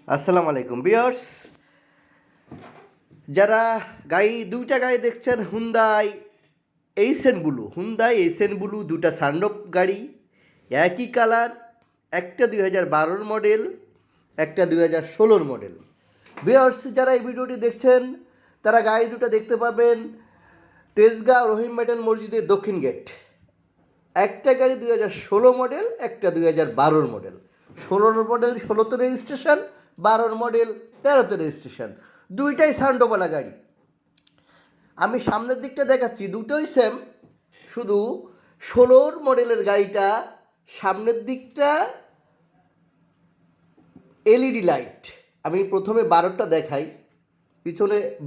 আসসালামু আলাইকুম ভিউয়ার্স, যারা দুইটা গাড়ি দেখছেন হুন্দাই এইসেন ব্লু দুটা সানরুফ গাড়ি, একই কালার, একটা 2012 মডেল, একটা 2016 মডেল। ভিউয়ার্স, যারা এই ভিডিওটি দেখছেন তারা গাড়ি দুটো দেখতে পাবেন তেজগাঁও রহিম মেটাল মসজিদের দক্ষিণ গেট। একটা গাড়ি 2016 মডেল, একটা 2012 মডেল। 16 মডেল 16তে রেজিস্ট্রেশন, 12 মডেল 13তে রেজিস্ট্রেশন। দুইটাই সান্ডোওয়ালা গাড়ি। আমি সামনের দিকটা দেখাচ্ছি, দুটোই সেম, শুধু 16 মডেলের গাড়িটা সামনের দিকটা এলইডি লাইট। আমি প্রথমে 12টা দেখাই।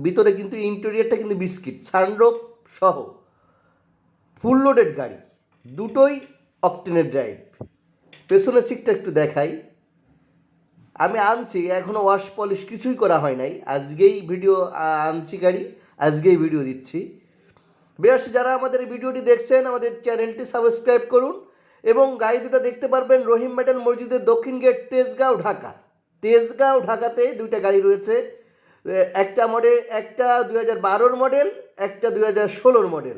ভিতরে কিন্তু ইন্টেরিয়রটা কিন্তু বিস্কিট, সানরুফ সহ ফুল লোডেড গাড়ি, দুটোই অকটেনের ড্রাইভ। পেছনের সিটটা একটু দেখাই। আমি আনছি, এখনও ওয়াশ পলিশ কিছুই করা হয় নাই, আজকেই ভিডিও আনছি গাড়ি, আজকেই ভিডিও দিচ্ছি। বেশ, যারা আমাদের এই ভিডিওটি দেখছেন আমাদের চ্যানেলটি সাবস্ক্রাইব করুন এবং গাড়ি দুটো দেখতে পারবেন রহিম মেটাল মসজিদের দক্ষিণ গেট, তেজগাঁও ঢাকাতে দুইটা গাড়ি রয়েছে। একটা 2012 মডেল, একটা 2016 মডেল।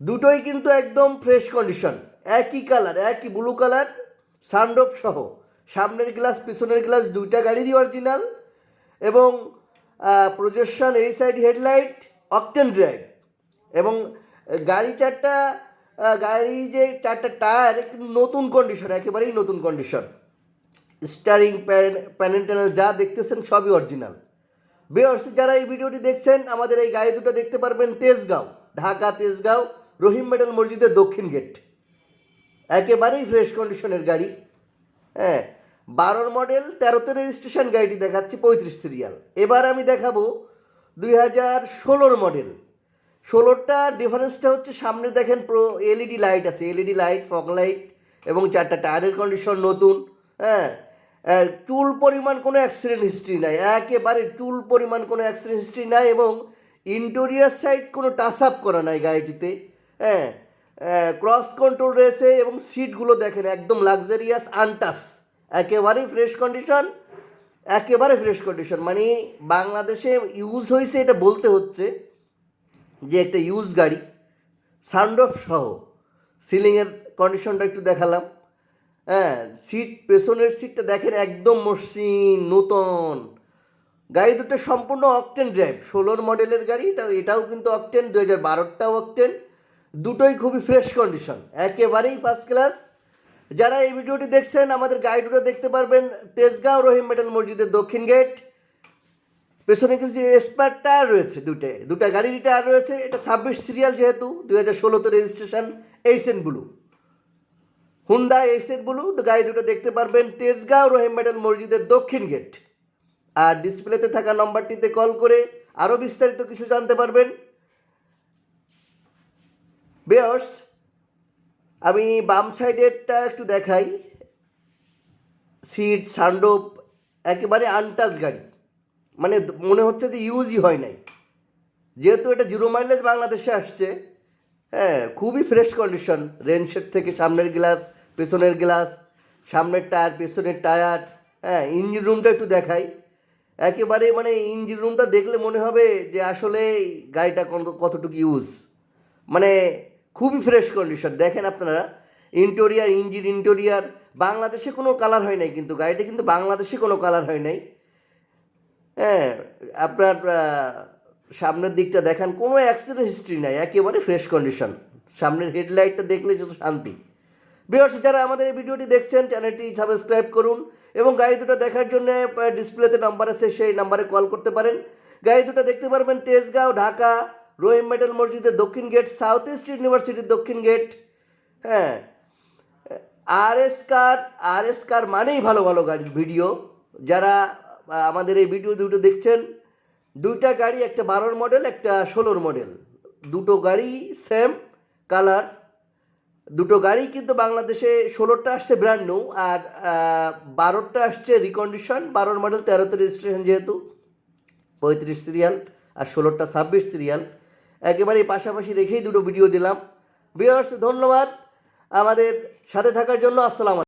দুটোই কিন্তু একদম ফ্রেশ কন্ডিশন, একই কালার, একই ব্লু কালার, সানরুফ সহ। সামনের গ্লাস পিছনের গ্লাস দুইটা গাড়িরই অরিজিনাল এবং প্রজেকশন এই সাইড হেডলাইট, অকটেন ড্রাইভ। এবং গাড়ি যে চারটা টায়ার নতুন কন্ডিশন, একেবারেই নতুন কন্ডিশন। স্টারিং প্যানেল যা দেখতেছেন সবই অরিজিনাল। ভিউয়ার্স, যারা এই ভিডিওটি দেখছেন আমাদের এই গাড়ি দুটো দেখতে পারবেন তেজগাঁও রহিম মেটাল মসজিদের দক্ষিণ গেট। একেবারেই ফ্রেশ কন্ডিশনের গাড়ি। হ্যাঁ, 12 মডেল 13তে রেজিস্ট্রেশন গাড়িটি দেখাচ্ছি, 35 সিরিয়াল। এবার আমি দেখাবো 2016 মডেল। 16টা ডিফারেন্সটা হচ্ছে সামনে দেখেন এলইডি লাইট আছে, এলইডি লাইট, ফগ লাইট এবং চারটা টায়ারের কন্ডিশন নতুন। হ্যাঁ, চুল পরিমাণ কোনো অ্যাক্সিডেন্ট হিস্ট্রি নাই, একেবারে চুল পরিমাণ কোনো অ্যাক্সিডেন্ট হিস্ট্রি নাই এবং ইন্টেরিয়র সাইড কোনো টাচ আপ করা নাই গাড়িটিতে। হ্যাঁ, ক্রস কন্ট্রোল রয়েছে এবং সিটগুলো দেখেন একদম লাক্সারিয়াস, আনটাস, একেবারেই ফ্রেশ কন্ডিশন। মানে বাংলাদেশে ইউজ হয়েছে এটা বলতে হচ্ছে যে একটা ইউজ গাড়ি, সানরুফ সহ। সিলিংয়ের কন্ডিশনটা একটু দেখালাম। হ্যাঁ, পেছনের সিটটা দেখেন একদম মসৃণ নতুন। গাড়ি দুটো সম্পূর্ণ অকটেন ড্রাইভ, 16 মডেলের গাড়ি, এটাও কিন্তু অকটেন, 2012টাও অকটেন। দুটোই খুবই ফ্রেশ কন্ডিশন, একেবারেই ফার্স্ট ক্লাস। যারা এই ভিডিওটি দেখছেন আমাদের গাড়ি দুটো দেখতে পারবেন তেজগাঁও রহিম মেটাল মসজিদের দক্ষিণ গেট। পেছনে কিছু স্পেয়ার টায়ার রয়েছে, দুটা গাড়ির টায়ার রয়েছে। এটা 26 সিরিয়াল, যেহেতু 2016তে রেজিস্ট্রেশন, এইসেন ব্লু, হুন্ডা এইসেন ব্লু। গাড়ি দুটো দেখতে পারবেন তেজগাঁও রহিম মেটাল মসজিদের দক্ষিণ গেট। আর ডিসপ্লেতে থাকা নম্বরটিতে কল করে আরও বিস্তারিত কিছু জানতে পারবেন। ভিউয়ার্স, আমি বাম সাইডেরটা একটু দেখাই। সিট, সানরুফ একেবারে আনটাচ গাড়ি, মানে মনে হচ্ছে যে ইউজই হয় নাই, যেহেতু এটা 0 মাইলেজ বাংলাদেশে আসছে। হ্যাঁ, খুবই ফ্রেশ কন্ডিশন, রেনশেড থেকে সামনের গ্লাস, পেছনের গ্লাস, সামনের টায়ার, পেছনের টায়ার। হ্যাঁ, ইঞ্জিন রুমটা একটু দেখাই। একেবারে মানে ইঞ্জিন রুমটা দেখলে মনে হবে যে আসলে গাড়িটা কতটুকু ইউজ, মানে খুবই ফ্রেশ কন্ডিশন। দেখেন আপনারা ইন্টেরিয়ার বাংলাদেশে কোনো কালার হয় নাই, কিন্তু গাড়িটা কিন্তু বাংলাদেশে কোনো কালার হয় নাই। হ্যাঁ, আপনার সামনের দিকটা দেখান, কোনো অ্যাক্সিডেন্ট হিস্ট্রি নাই, একেবারে ফ্রেশ কন্ডিশন। সামনের হেডলাইটটা দেখলে শুধু শান্তি। ভিউয়ার্স, যারা আমাদের এই ভিডিওটি দেখছেন চ্যানেলটি সাবস্ক্রাইব করুন এবং গাড়ি দুটো দেখার জন্য ডিসপ্লেতে নাম্বার আছে, সেই নাম্বারে কল করতে পারেন। গাড়ি দুটো দেখতে পারবেন তেজগাঁও ঢাকা রহিম মেটাল মসজিদের দক্ষিণ গেট, সাউথ ইস্ট ইউনিভার্সিটির দক্ষিণ গেট। হ্যাঁ, আর এস কার মানেই ভালো ভালো গাড়ির ভিডিও। যারা আমাদের এই ভিডিও দুটো দেখছেন, দুইটা গাড়ি, একটা 12 মডেল, একটা 16 মডেল। দুটো গাড়ি সেম কালার, দুটো গাড়ি কিন্তু বাংলাদেশে 16টা আসছে ব্র্যান্ড নিউ আর 12টা আসছে রিকন্ডিশন। 12 মডেল 13তে রেজিস্ট্রেশন, যেহেতু 35 সিরিয়াল, আর 16টা 26 সিরিয়াল। একেবারেই পাশাপাশি রেখেই দুটো ভিডিও দিলাম। ভিউয়ার্স, ধন্যবাদ আমাদের সাথে থাকার জন্য। আসসালাম।